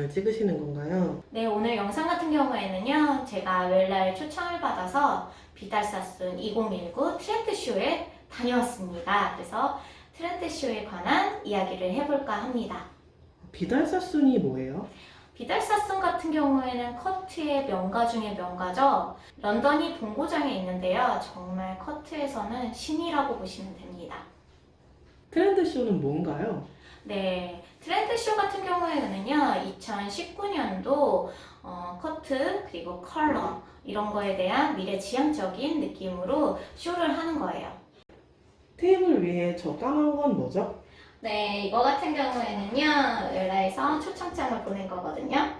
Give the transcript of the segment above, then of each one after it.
영상을 찍으시는 건가요? 네, 오늘 영상 같은 경우에는요, 제가 웰라의 초청을 받아서 비달사순 2019 트렌드쇼에 다녀왔습니다. 그래서 트렌드쇼에 관한 이야기를 해볼까 합니다. 비달사순이 뭐예요? 비달사순 같은 경우에는 커트의 명가 중의 명가죠. 런던이 본고장에 있는데요. 정말 커트에서는 신이라고 보시면 됩니다. 트렌드쇼는 뭔가요? 네, 트렌드쇼 같은 경우에는요, 2019년도 커트 그리고 컬러 이런 거에 대한 미래지향적인 느낌으로 쇼를 하는 거예요. 테이블 위에 저 까만 건 뭐죠? 네, 이거 같은 경우에는요, 웰라에서 초청장을 보낸 거거든요.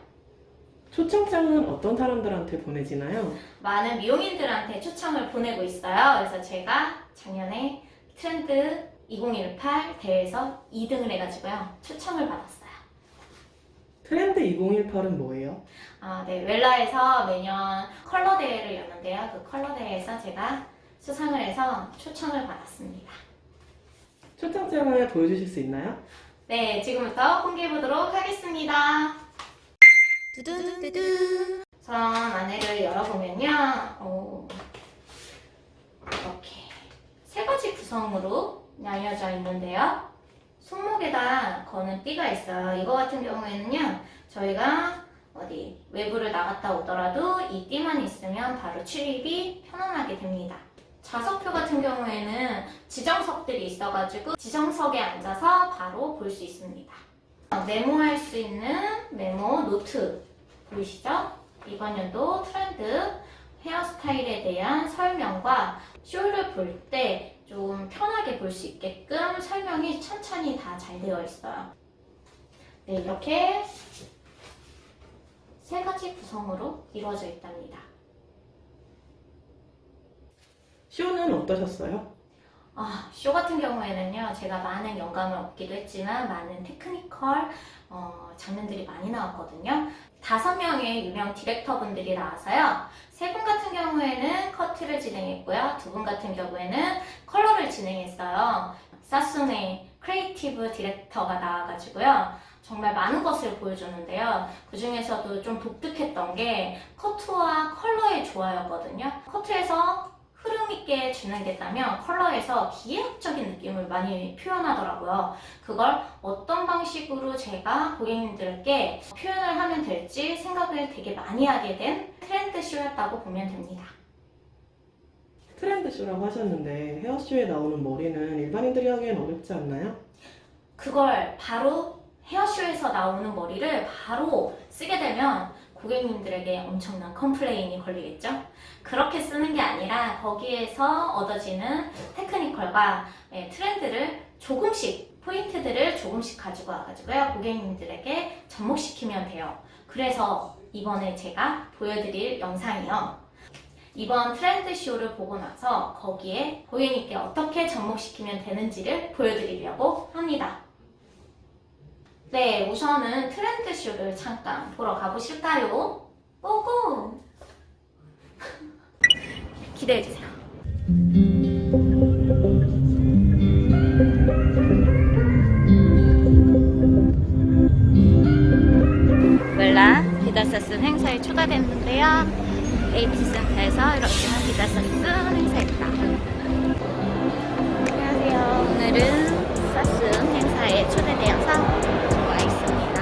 초청장은 어떤 사람들한테 보내지나요? 많은 미용인들한테 초청을 보내고 있어요. 그래서 제가 작년에 트렌드 2018 대회에서 2등을 해가지고요, 초청을 받았어요. 트렌드 2018은 뭐예요? 네, 웰라에서 매년 컬러 대회를 여는데요. 그 컬러 대회에서 제가 수상을 해서 초청을 받았습니다. 초청장을 보여주실 수 있나요? 네, 지금부터 공개해 보도록 하겠습니다. 두두두두. 선 안에를 열어보면요, 이렇게 세 가지 구성으로 나뉘어져 있는데요. 손목에다 거는 띠가 있어요. 이거 같은 경우에는요, 저희가 어디 외부를 나갔다 오더라도 이 띠만 있으면 바로 출입이 편안하게 됩니다. 좌석표 같은 경우에는 지정석들이 있어가지고 지정석에 앉아서 바로 볼 수 있습니다. 메모할 수 있는 메모 노트 보이시죠? 이번 연도 트렌드 헤어스타일에 대한 설명과 쇼를 볼 때 좀 편하게 볼 수 있게끔 설명이 천천히 다 잘 되어 있어요. 네, 이렇게 세 가지 구성으로 이루어져 있답니다. 쇼는 어떠셨어요? 쇼 같은 경우에는요, 제가 많은 영감을 얻기도 했지만 많은 테크니컬 장면들이 많이 나왔거든요. 5명의 유명 디렉터분들이 나와서요, 3분 같은 경우에는 커트를 진행했고요, 2분 같은 경우에는 컬러를 진행했어요. 사순의 크리에이티브 디렉터가 나와가지고요, 정말 많은 것을 보여주는데요. 그 중에서도 좀 독특했던 게 커트와 컬러의 조화였거든요. 커트에서 흐름 있게 진행됐다면 컬러에서 기계학적인 느낌을 많이 표현하더라고요. 그걸 어떤 방식으로 제가 고객님들께 표현을 하면 될지 생각을 되게 많이 하게 된 트렌드 쇼였다고 보면 됩니다. 트렌드쇼라고 하셨는데 헤어쇼에 나오는 머리는 일반인들이 하기엔 어렵지 않나요? 그걸 바로 헤어쇼에서 나오는 머리를 바로 쓰게 되면 고객님들에게 엄청난 컴플레인이 걸리겠죠? 그렇게 쓰는 게 아니라 거기에서 얻어지는 테크니컬과 트렌드를 조금씩, 포인트들을 조금씩 가지고 와가지고요, 고객님들에게 접목시키면 돼요. 그래서 이번에 제가 보여드릴 영상이요, 이번 트렌드 쇼를 보고 나서 거기에 고객님께 어떻게 접목시키면 되는지를 보여드리려고 합니다. 네, 우선은 트렌드 쇼를 잠깐 보러 가보실까요? 고고! 기대해주세요. 웰라 비달사순 행사에 초대됐는데요. AT 센터에서 이렇게 한 비달사순 행사입니다. 안녕하세요. 오늘은 사순 행사에 초대되어서 와 있습니다.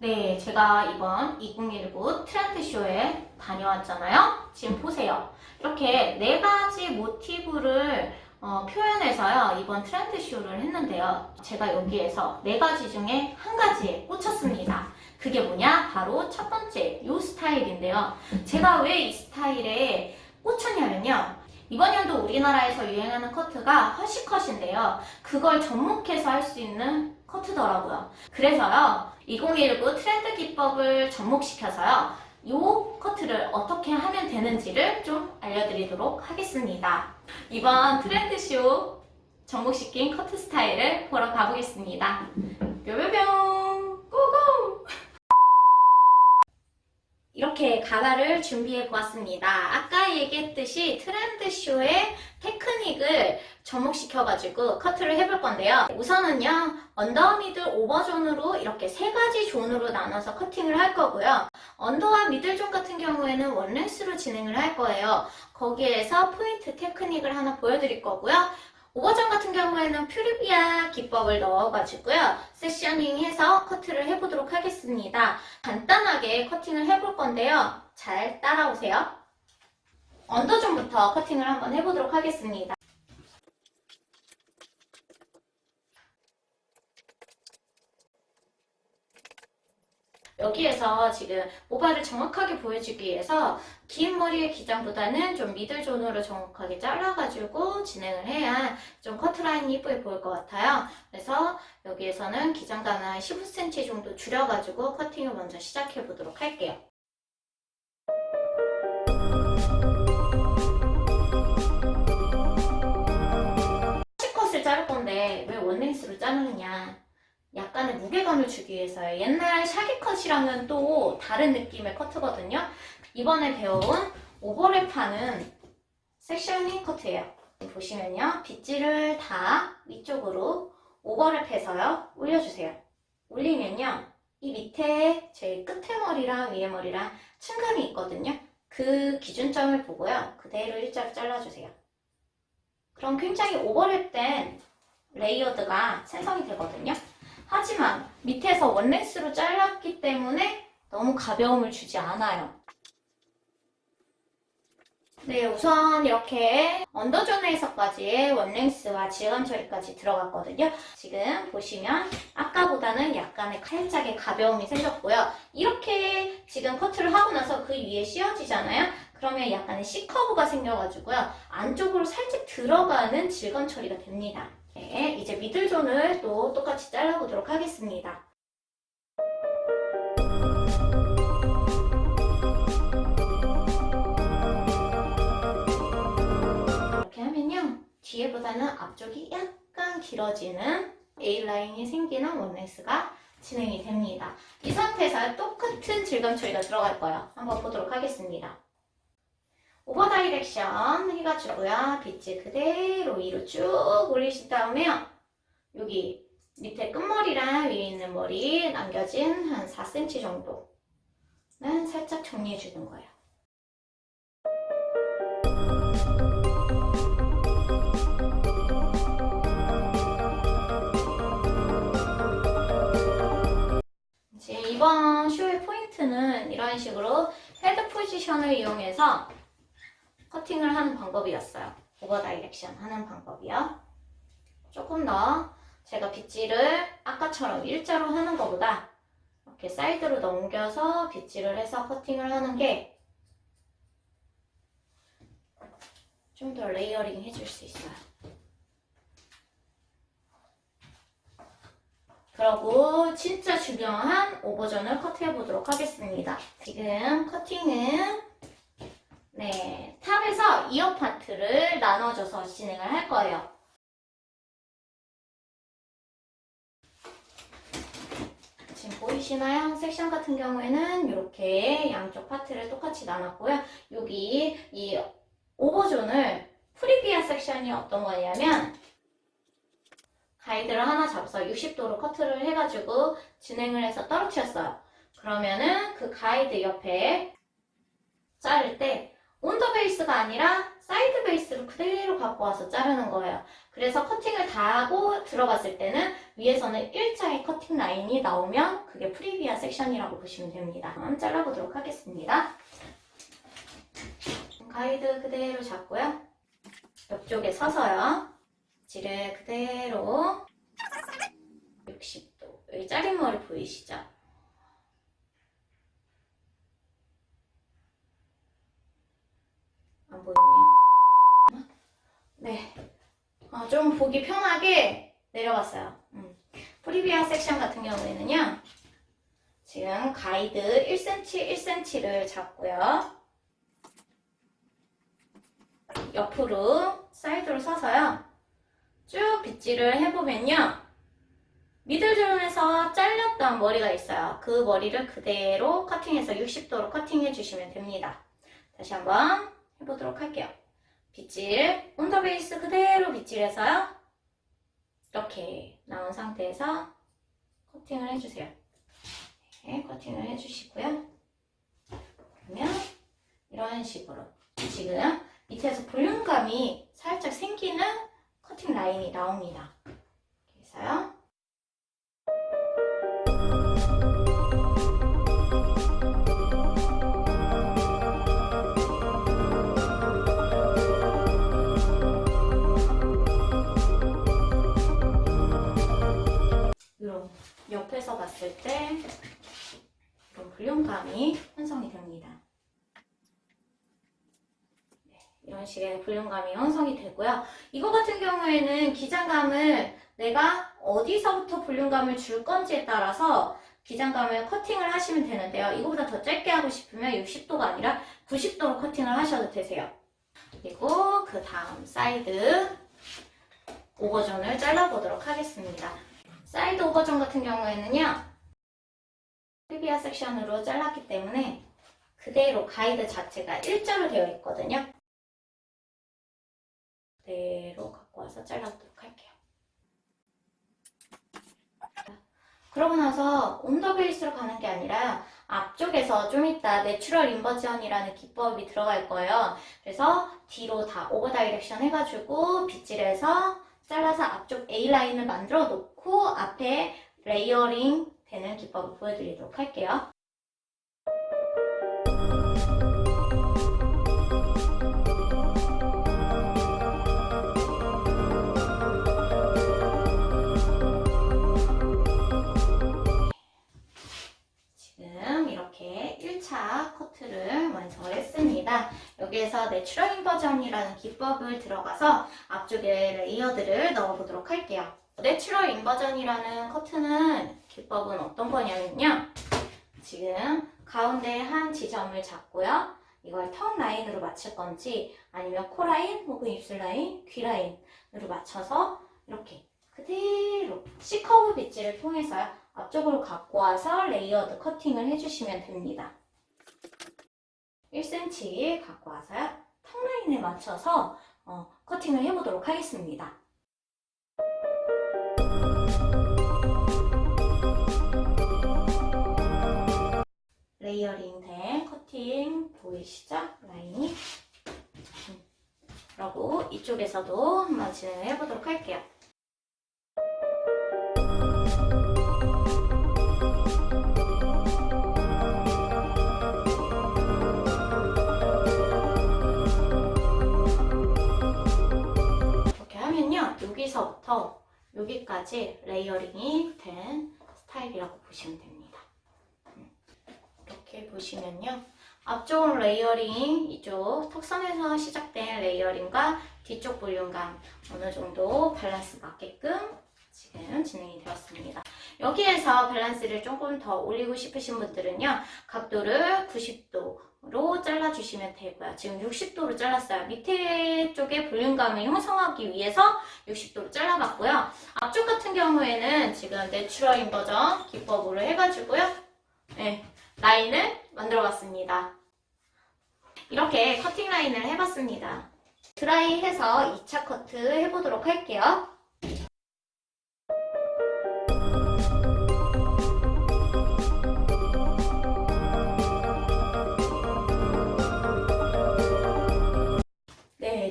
네, 제가 이번 2019 트렌드쇼에 다녀왔잖아요. 지금 보세요. 이렇게 네 가지 모티브를 표현해서요. 이번 트렌드쇼를 했는데요. 제가 여기에서 네 가지 중에 한 가지에 꽂혔습니다. 그게 뭐냐? 바로 첫 번째, 이 스타일인데요. 제가 왜 이 스타일에 꽂혔냐면요. 이번 연도 우리나라에서 유행하는 커트가 허쉬컷인데요. 그걸 접목해서 할 수 있는 커트더라고요. 그래서요, 2019 트렌드 기법을 접목시켜서요, 이 커트를 어떻게 하면 되는지를 좀 알려드리도록 하겠습니다. 이번 트렌드쇼 접목시킨 커트 스타일을 보러 가보겠습니다. 뾰뾰뿅! 고고! 이렇게 가발을 준비해 보았습니다. 아까 얘기했듯이 트렌드쇼의 테크닉을 접목시켜가지고 커트를 해볼 건데요. 우선은요, 언더, 미들, 오버존으로 이렇게 세 가지 존으로 나눠서 커팅을 할 거고요. 언더와 미들 존 같은 경우에는 원랭스로 진행을 할 거예요. 거기에서 포인트 테크닉을 하나 보여드릴 거고요. 오버존 같은 경우에는 퓨리비아 기법을 넣어가지고요. 세셔닝해서 커트를 해보도록 하겠습니다. 간단하게 커팅을 해볼 건데요. 잘 따라오세요. 언더존부터 커팅을 한번 해보도록 하겠습니다. 여기에서 지금 모발을 정확하게 보여주기 위해서 긴 머리의 기장보다는 좀 미들존으로 정확하게 잘라가지고 진행을 해야 좀 커트라인이 이쁘게 보일 것 같아요. 그래서 여기에서는 기장감을 한 15cm 정도 줄여가지고 커팅을 먼저 시작해 보도록 할게요. 컷을 자를 건데 왜 원랭스로 자르느냐? 약간의 무게감을 주기 위해서요. 옛날 샤기컷이랑은 또 다른 느낌의 커트거든요. 이번에 배운 오버랩하는 섹셔닝 커트예요. 보시면요. 빗질을 다 위쪽으로 오버랩해서요. 올려주세요. 올리면요. 이 밑에 제 끝에 머리랑 위에 머리랑 층감이 있거든요. 그 기준점을 보고요. 그대로 일자로 잘라주세요. 그럼 굉장히 오버랩된 레이어드가 생성이 되거든요. 하지만 밑에서 원랭스로 잘랐기 때문에 너무 가벼움을 주지 않아요. 네, 우선 이렇게 언더존에서까지 원랭스와 질감 처리까지 들어갔거든요. 지금 보시면 아까보다는 약간의 살짝의 가벼움이 생겼고요. 이렇게 지금 커트를 하고 나서 그 위에 씌워지잖아요. 그러면 약간의 C커브가 생겨가지고요. 안쪽으로 살짝 들어가는 질감 처리가 됩니다. 네, 이제 미들존을 또 똑같이 잘라보도록 하겠습니다. 이렇게 하면요, 뒤에보다는 앞쪽이 약간 길어지는 A라인이 생기는 원랭스가 진행이 됩니다. 이 상태에서 똑같은 질감 처리가 들어갈 거예요. 한번 보도록 하겠습니다. 오버 다이렉션 해가지고요. 빗질 그대로 위로 쭉 올리신 다음에요. 여기 밑에 끝머리랑 위에 있는 머리 남겨진 한 4cm 정도는 살짝 정리해주는 거예요. 이번 쇼의 포인트는 이런 식으로 헤드 포지션을 이용해서 커팅을 하는 방법이었어요. 오버 다이렉션 하는 방법이요. 조금 더 제가 빗질을 아까처럼 일자로 하는 것보다 이렇게 사이드로 넘겨서 빗질을 해서 커팅을 하는 게 좀 더 레이어링 해줄 수 있어요. 그리고 진짜 중요한 오버존을 커트해 보도록 하겠습니다. 지금 커팅은 탑에서 이어 파트를 나눠줘서 진행을 할 거예요. 지금 보이시나요? 섹션 같은 경우에는 이렇게 양쪽 파트를 똑같이 나눴고요. 여기 이 오버존을 프리비아 섹션이 어떤 거냐면 가이드를 하나 잡아서 60도로 커트를 해가지고 진행을 해서 떨어뜨렸어요. 그러면은 그 가이드 옆에 자를 때 온더 베이스가 아니라 사이드 베이스로 그대로 갖고 와서 자르는 거예요. 그래서 커팅을 다 하고 들어갔을 때는 위에서는 일자의 커팅 라인이 나오면 그게 프리비아 섹션이라고 보시면 됩니다. 한번 잘라보도록 하겠습니다. 가이드 그대로 잡고요. 옆쪽에 서서요. 빗질을 그대로 60도. 여기 자른 머리 보이시죠? 안 보이네요. 네. 좀 보기 편하게 내려갔어요. 프리비아 섹션 같은 경우에는요. 지금 가이드 1cm, 1cm를 잡고요. 옆으로 사이드로 서서요. 쭉 빗질을 해보면요. 미들존에서 잘렸던 머리가 있어요. 그 머리를 그대로 커팅해서 60도로 커팅해 주시면 됩니다. 다시 한번 해보도록 할게요. 빗질, 언더베이스 그대로 빗질해서요. 이렇게 나온 상태에서 커팅을 해주세요. 네, 커팅을 해주시고요. 그러면 이런 식으로 지금 밑에서 볼륨감이 살짝 생기는 커팅 라인이 나옵니다. 그래서요. 이런 옆에서 봤을 때 이런 볼륨감이 형성이 됩니다. 이런 식의 볼륨감이 형성이 되고요. 이거 같은 경우에는 기장감을 내가 어디서부터 볼륨감을 줄 건지에 따라서 기장감을 커팅을 하시면 되는데요. 이거보다 더 짧게 하고 싶으면 60도가 아니라 90도로 커팅을 하셔도 되세요. 그리고 그 다음 사이드 오버존을 잘라보도록 하겠습니다. 사이드 오버존 같은 경우에는요. 프리비아 섹션으로 잘랐기 때문에 그대로 가이드 자체가 일자로 되어 있거든요. 그대로 갖고 와서 잘라보도록 할게요. 그러고 나서 언더베이스로 가는 게 아니라 앞쪽에서 좀 이따 내추럴 인버전이라는 기법이 들어갈 거예요. 그래서 뒤로 다 오버 다이렉션 해가지고 빗질해서 잘라서 앞쪽 A라인을 만들어 놓고 앞에 레이어링 되는 기법을 보여드리도록 할게요. 지금 이렇게 1차 커트를 완성을 했습니다. 여기에서 내추럴 인버전이라는 기법을 들어가서 앞쪽에 레이어드를 넣어보도록 할게요. 내추럴 인버전이라는 커트는 기법은 어떤 거냐면요. 지금 가운데 한 지점을 잡고요. 이걸 턱 라인으로 맞출 건지 아니면 코 라인 혹은 입술 라인, 귀 라인으로 맞춰서 이렇게 그대로 C커브 빗질을 통해서요. 앞쪽으로 갖고 와서 레이어드 커팅을 해주시면 됩니다. 1cm 갖고 와서요. 턱 라인에 맞춰서 커팅을 해보도록 하겠습니다. 레이어링 된 커팅 보이시죠? 라인이. 그리고 이쪽에서도 한번 진행을 해보도록 할게요. 이렇게 하면요. 여기서부터 여기까지 레이어링이 된 스타일이라고 보시면 됩니다. 이렇게 보시면요. 앞쪽 레이어링, 이쪽 턱선에서 시작된 레이어링과 뒤쪽 볼륨감 어느 정도 밸런스 맞게끔 지금 진행이 되었습니다. 여기에서 밸런스를 조금 더 올리고 싶으신 분들은요. 각도를 90도로 잘라주시면 되고요. 지금 60도로 잘랐어요. 밑에 쪽에 볼륨감을 형성하기 위해서 60도로 잘라봤고요. 앞쪽 같은 경우에는 지금 내추럴 인버전 기법으로 해가지고요. 네, 라인을 만들어봤습니다. 이렇게 커팅 라인을 해봤습니다. 드라이 해서 2차 커트 해보도록 할게요. 네,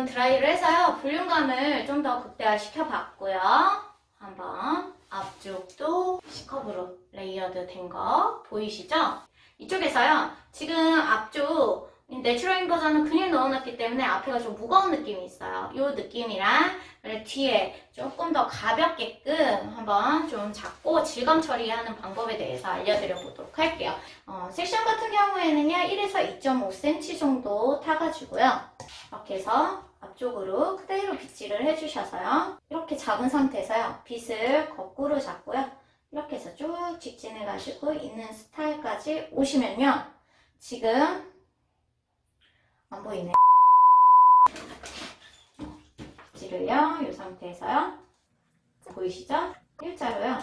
지금 드라이를 해서요. 볼륨감을 좀 더 극대화시켜 봤고요. 한번 앞쪽도 C컵으로 레이어드 된 거 보이시죠? 이쪽에서요. 지금 앞쪽 내추럴인 버전은 그냥 넣어놨기 때문에 앞에가 좀 무거운 느낌이 있어요. 이 느낌이랑 뒤에 조금 더 가볍게끔 한번 좀 잡고 질감 처리하는 방법에 대해서 알려드려 보도록 할게요. 섹션 같은 경우에는요. 1에서 2.5cm 정도 타가지고요. 이렇게 해서 앞쪽으로 그대로 빗질을 해주셔서요. 이렇게 잡은 상태에서요. 빗을 거꾸로 잡고요. 이렇게 해서 쭉 직진해가지고 있는 스타일까지 오시면요. 지금 안 보이네. 빗질을요. 이 상태에서요. 보이시죠? 일자로요.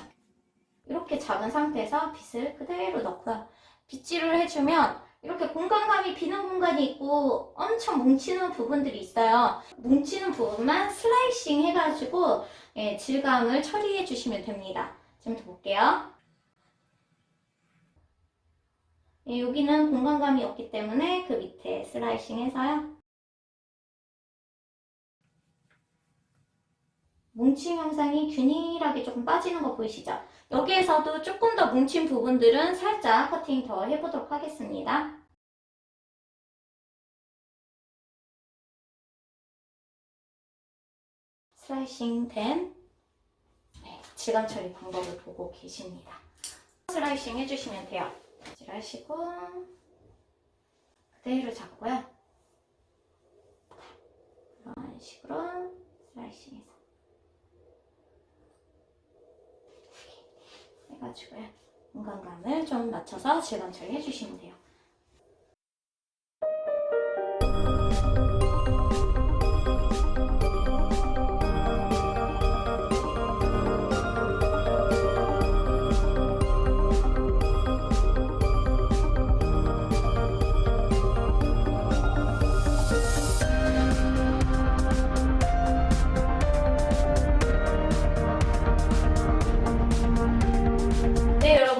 이렇게 잡은 상태에서 빗을 그대로 넣고요. 빗질을 해주면 이렇게 공간감이 비는 공간이 있고 엄청 뭉치는 부분들이 있어요. 뭉치는 부분만 슬라이싱 해가지고 질감을 처리해 주시면 됩니다. 지금부터 볼게요. 여기는 공간감이 없기 때문에 그 밑에 슬라이싱 해서요. 뭉침 형상이 균일하게 조금 빠지는 거 보이시죠? 여기에서도 조금 더 뭉친 부분들은 살짝 커팅 더 해보도록 하겠습니다. 슬라이싱 된 질감 처리 방법을 보고 계십니다. 슬라이싱 해주시면 돼요. 빗질하시고 그대로 잡고요. 이런 식으로 슬라이싱해서 이렇게 해가지고요. 공간감을 좀 맞춰서 질감 처리 해주시면 돼요.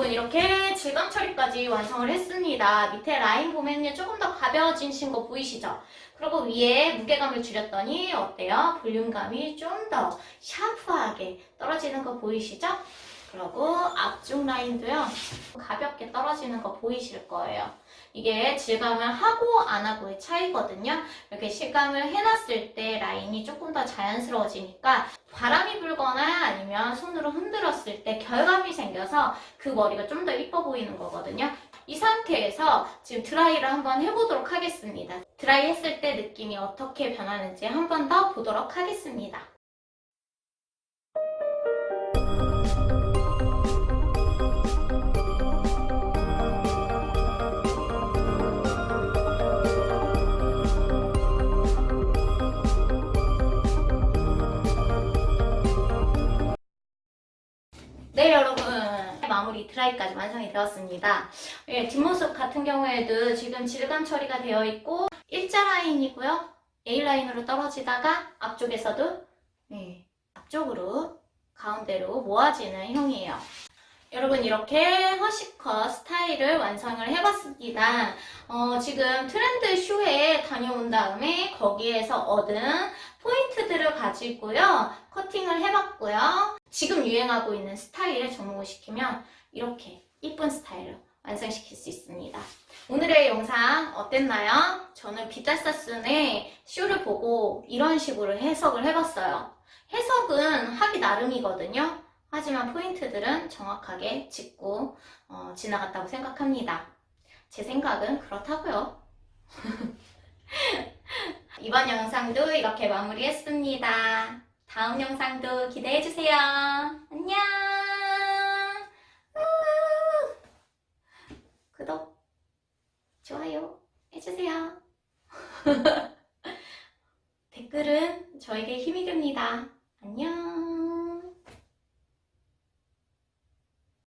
이렇게 질감 처리까지 완성을 했습니다. 밑에 라인 보면요. 조금 더 가벼워지신 거 보이시죠? 그리고 위에 무게감을 줄였더니 어때요? 볼륨감이 좀 더 샤프하게 떨어지는 거 보이시죠? 그리고 앞쪽 라인도요. 가볍게 떨어지는 거 보이실 거예요. 이게 질감을 하고 안 하고의 차이거든요. 이렇게 실감을 해놨을 때 라인이 조금 더 자연스러워지니까 바람이 불거나 아니면 손으로 흔들었을 때 결감이 생겨서 그 머리가 좀 더 이뻐 보이는 거거든요. 이 상태에서 지금 드라이를 한번 해보도록 하겠습니다. 드라이 했을 때 느낌이 어떻게 변하는지 한번 더 보도록 하겠습니다. 네, 여러분. 마무리 드라이까지 완성이 되었습니다. 뒷모습 같은 경우에도 지금 질감 처리가 되어 있고 일자 라인이고요. A라인으로 떨어지다가 앞쪽에서도 앞쪽으로 가운데로 모아지는 형이에요. 여러분 이렇게 허쉬컷 스타일을 완성을 해봤습니다. 지금 트렌드 쇼에 다녀온 다음에 거기에서 얻은 포인트들을 가지고요. 커팅을 해봤고요. 지금 유행하고 있는 스타일에 접목을 시키면 이렇게 이쁜 스타일로 완성시킬 수 있습니다. 오늘의 영상 어땠나요? 저는 비달사순의 쇼를 보고 이런 식으로 해석을 해봤어요. 해석은 하기 나름이거든요. 하지만 포인트들은 정확하게 짚고 지나갔다고 생각합니다. 제 생각은 그렇다고요. 이번 영상도 이렇게 마무리했습니다. 다음 영상도 기대해주세요. 안녕. 구독, 좋아요 해주세요. 댓글은 저에게 힘이 됩니다. 안녕.